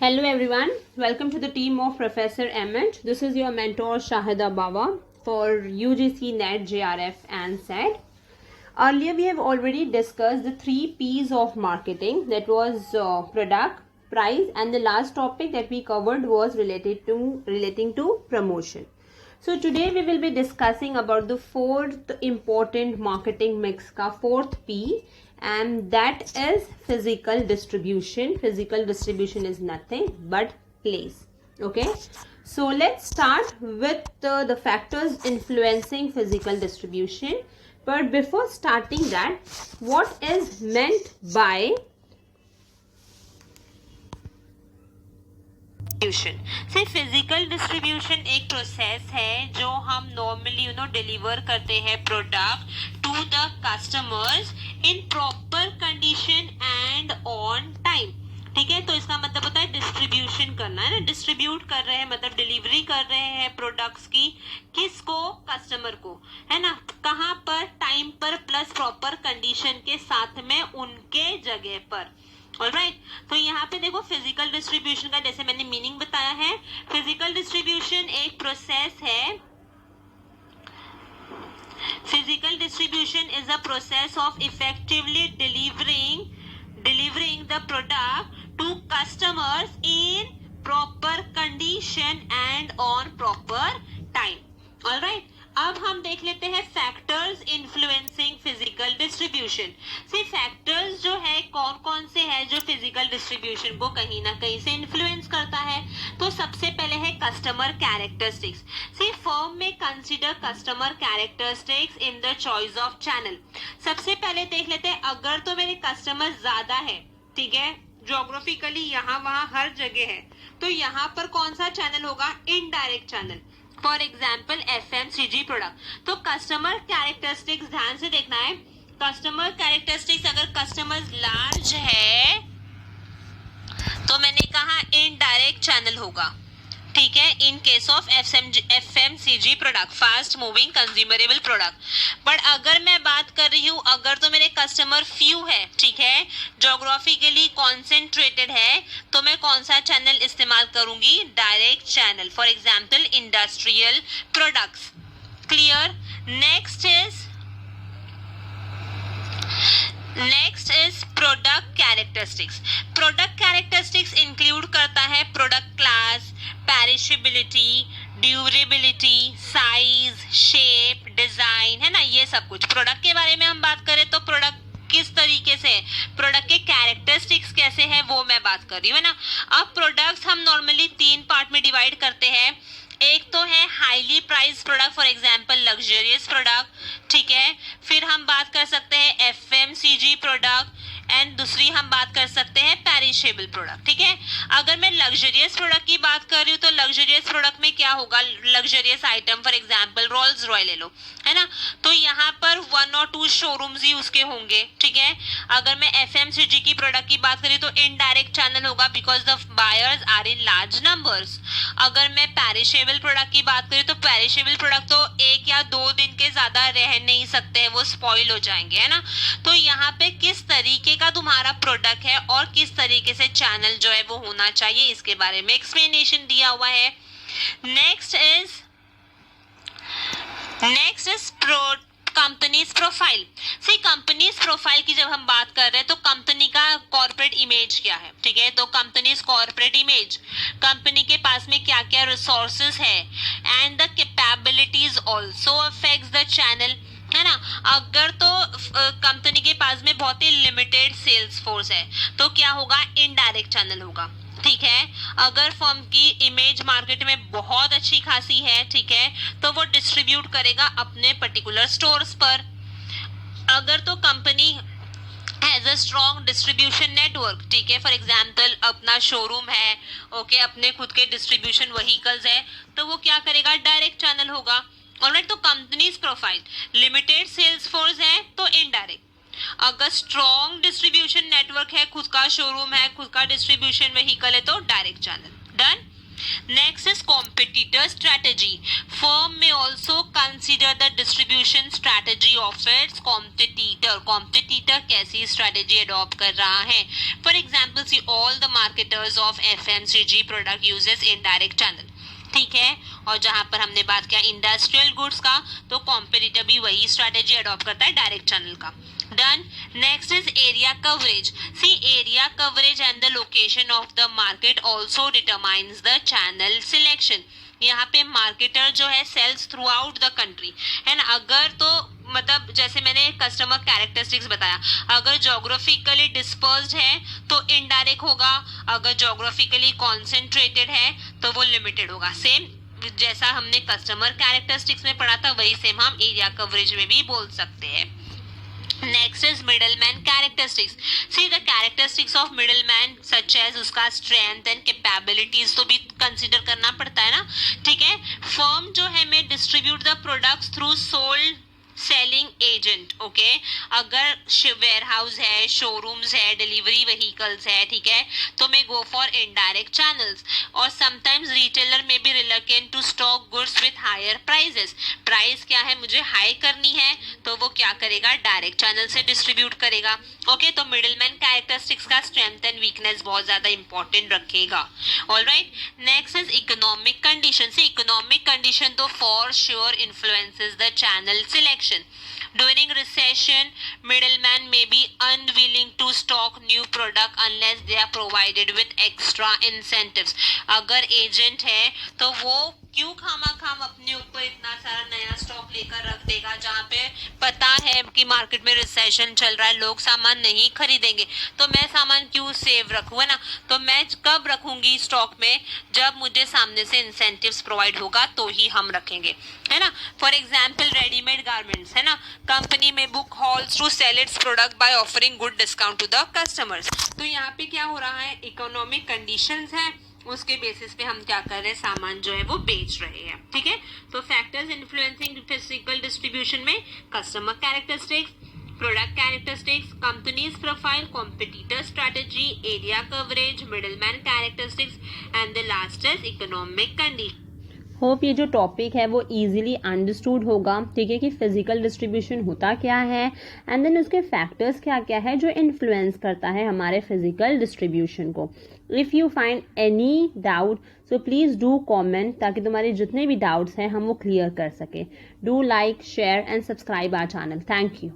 Hello everyone, welcome to the team of Professor Emmett. This is your mentor Shahida Bawa for UGC NET, JRF and SET. Earlier we have already discussed the 3 P's of marketing, that was product, price, and the last topic that we covered was relating to promotion. So today we will be discussing about the fourth important marketing mix ka fourth P, and that is physical distribution. Physical distribution is nothing but place. Okay, so let's start with the factors influencing physical distribution. But before starting that, what is meant by distribution? से physical distribution एक process है जो हम normally deliver करते हैं product to the customers in proper condition and on time. ठीक है, तो इसका मतलब होता है डिस्ट्रीब्यूशन करना, है ना. डिस्ट्रीब्यूट कर रहे हैं मतलब डिलीवरी कर रहे हैं प्रोडक्ट्स की. किसको? कस्टमर को, है ना. कहाँ पर? टाइम पर प्लस प्रॉपर कंडीशन के साथ में उनके जगह पर. ऑलराइट, तो यहाँ पे देखो फिजिकल डिस्ट्रीब्यूशन का जैसे मैंने मीनिंग बताया है. फिजिकल डिस्ट्रीब्यूशन एक प्रोसेस है. Physical distribution is a process of effectively delivering the product to customers in proper condition and on proper time. All right, अब हम देख लेते हैं फैक्टर्स इन्फ्लुएंसिंग फिजिकल डिस्ट्रीब्यूशन. सी फैक्टर्स जो है कौन कौन से हैं जो फिजिकल डिस्ट्रीब्यूशन को कहीं ना कहीं से इन्फ्लुएंस करता है. तो सबसे पहले है कस्टमर कैरेक्टरिस्टिक्स. सी फर्म में consider customer characteristics in the choice of channel. सबसे पहले देख लेते हैं, अगर तो मेरे कस्टमर ज्यादा है, ठीक है, ज्योग्राफिकली यहाँ वहां हर जगह है, तो यहाँ पर कौन सा चैनल होगा? Indirect channel. For example FMCG product. तो कस्टमर कैरेक्टरिस्टिक्स ध्यान से देखना है. कस्टमर कैरेक्टरिस्टिक्स अगर कस्टमर लार्ज है तो मैंने कहा इनडायरेक्ट चैनल होगा. ठीक है, in case of FMCG product, fast moving consumerable product. But अगर मैं बात कर रही हूँ अगर तो मेरे कस्टमर फ्यू है, ठीक है, ज्योग्राफिकली कॉन्सेंट्रेटेड है, तो मैं कौन सा चैनल इस्तेमाल करूंगी? Direct channel. For example industrial products. Clear. Next is product characteristics. Product characteristics include करता है product class, perishability, durability, size, shape, design, है ना. ये सब कुछ प्रोडक्ट के बारे में हम बात करें तो प्रोडक्ट किस तरीके से, प्रोडक्ट के कैरेक्टरिस्टिक्स कैसे हैं वो मैं बात कर रही हूँ, है ना. अब प्रोडक्ट्स हम नॉर्मली 3 पार्ट में डिवाइड करते हैं. एक तो है highly price product, for example luxurious product, ठीक है. फिर हम बात कर सकते हैं FMCG प्रोडक्ट, एंड दूसरी हम बात कर सकते हैं पेरिशेबल प्रोडक्ट. ठीक है, अगर मैं लग्जरियस प्रोडक्ट की बात कर रही हूँ तो लग्जरियस प्रोडक्ट में क्या होगा? Luxurious item, for example Rolls Royce ले लो, है ना. तो यहाँ पर 1 और 2 शोरूम्स ही उसके होंगे. ठीक है, अगर मैं FMCG की प्रोडक्ट की बात करी तो इनडायरेक्ट चैनल होगा because the buyers are in large numbers. अगर मैं पेरिशेबल प्रोडक्ट की बात करी तो पेरिशेबल प्रोडक्ट तो 1 या 2 दिन के ज्यादा रह नहीं सकते हैं, वो स्पॉइल हो जाएंगे, है ना. तो यहाँ पे किस तरीके का तुम्हारा प्रोडक्ट है और किस तरीके से चैनल जो है वो होना चाहिए, इसके बारे में एक्सप्लेनेशन दिया हुआ है. Next is company's profile. See company's profile की जब हम बात कर रहे हैं तो कंपनी का कॉर्पोरेट इमेज क्या है, ठीक है. तो कंपनीज कॉर्पोरेट इमेज, कंपनी के पास में क्या क्या रिसोर्सेज है, and the capabilities also affects the channel, है ना. अगर तो कंपनी के पास में बहुत ही लिमिटेड सेल्स फोर्स है तो क्या होगा? इनडायरेक्ट चैनल होगा. ठीक है, अगर फर्म की इमेज मार्केट में बहुत अच्छी खासी है, ठीक है, तो वो डिस्ट्रीब्यूट करेगा अपने पर्टिकुलर स्टोर्स पर. अगर तो company has a strong distribution network, ठीक है, फॉर एग्जांपल अपना शोरूम है, ओके, अपने खुद के डिस्ट्रीब्यूशन व्हीकल्स है, तो वो क्या करेगा? डायरेक्ट चैनल होगा. ऑलराइट, तो company's profile, limited sales force है तो इनडायरेक्ट. अगर स्ट्रॉन्ग डिस्ट्रीब्यूशन नेटवर्क है, खुद का शोरूम है, खुद का डिस्ट्रीब्यूशन व्हीकल है, तो direct channel. Done. Next is competitor strategy. Firm may also consider the distribution strategy of its competitor. Competitor कैसी strategy adopt कर रहा है? For example, see all the marketers of FMCG product uses indirect channel. ठीक है, और जहां पर हमने बात किया इंडस्ट्रियल गुड्स का, तो कॉम्पिटिटर भी वही स्ट्रेटेजी अडॉप्ट करता है डायरेक्ट चैनल का. Done. Next is area coverage. See, area coverage and the location of the market also determines the channel selection. यहाँ पे मार्केटर जो है sales throughout the country है ना. अगर तो मतलब जैसे मैंने कस्टमर कैरेक्टरिस्टिक्स बताया, अगर जोग्राफिकली डिस्पर्स्ड है तो इनडायरेक्ट होगा, अगर जोग्राफिकली कॉन्सेंट्रेटेड है तो वो लिमिटेड होगा. सेम जैसा हमने कस्टमर कैरेक्टरिस्टिक्स में पढ़ा था वही सेम हम एरिया कवरेज में भी बोल सकते हैं. Next is middleman characteristics. See the characteristics of middleman such as उसका strength and capabilities तो भी consider करना पड़ता है ना. ठीक है, firm जो है मैं distribute the products through sold selling agent. Okay, अगर वेयर हाउस है, शोरूम्स है, डिलीवरी व्हीकल्स है, ठीक है, तो मैं गो फॉर इनडायरेक्ट चैनल्स. और समटाइम्स रिटेलर में भी reluctant to stock goods with higher prices. Price क्या है मुझे हाई करनी है तो वो क्या करेगा, डायरेक्ट चैनल से डिस्ट्रीब्यूट करेगा. ओके, तो मिडिलमैन कैरेक्टरिस्टिक्स का स्ट्रेंथ एंड वीकनेस बहुत ज्यादा इंपॉर्टेंट रखेगा. Alright, next is economic condition. से इकोनॉमिक कंडीशन तो for sure influences the channel selection. During recession, middlemen may be unwilling to stock new product unless they are provided with extra incentives. अगर agent है तो वो क्यों खाम अपने ऊपर इतना सारा नया स्टॉक लेकर रख देगा जहाँ पे पता है कि मार्केट में रिसेशन चल रहा है, लोग सामान नहीं खरीदेंगे, तो मैं सामान क्यों सेव रखूँ, है ना. तो मैं कब रखूंगी स्टॉक में, जब मुझे सामने से इंसेंटिव्स प्रोवाइड होगा तो ही हम रखेंगे, है ना. फॉर एग्जाम्पल रेडीमेड गारमेंट्स, है ना, कंपनी में book halls to sell its product by offering good discount to the customers. तो यहाँ पे क्या हो रहा है, इकोनॉमिक कंडीशंस है, उसके बेसिस पे हम क्या कर रहे हैं, सामान जो है वो बेच रहे हैं. ठीक है, तो फैक्टर्स इन्फ्लुएंसिंग फिजिकल डिस्ट्रीब्यूशन में customer characteristics, product characteristics, companies profile, competitor strategy, area coverage, middleman characteristics and the last is economic condition. Hope ये जो टॉपिक है वो इजीली अंडरस्टूड होगा. ठीक है, कि फिजिकल डिस्ट्रीब्यूशन होता क्या है एंड देन उसके फैक्टर्स क्या क्या है जो इन्फ्लुएंस करता है हमारे फिजिकल डिस्ट्रीब्यूशन को. If you find any doubt so please do comment, ताकि तुम्हारे जितने भी डाउट्स हैं हम वो क्लियर कर सकें. Do like, share and subscribe our channel. Thank you.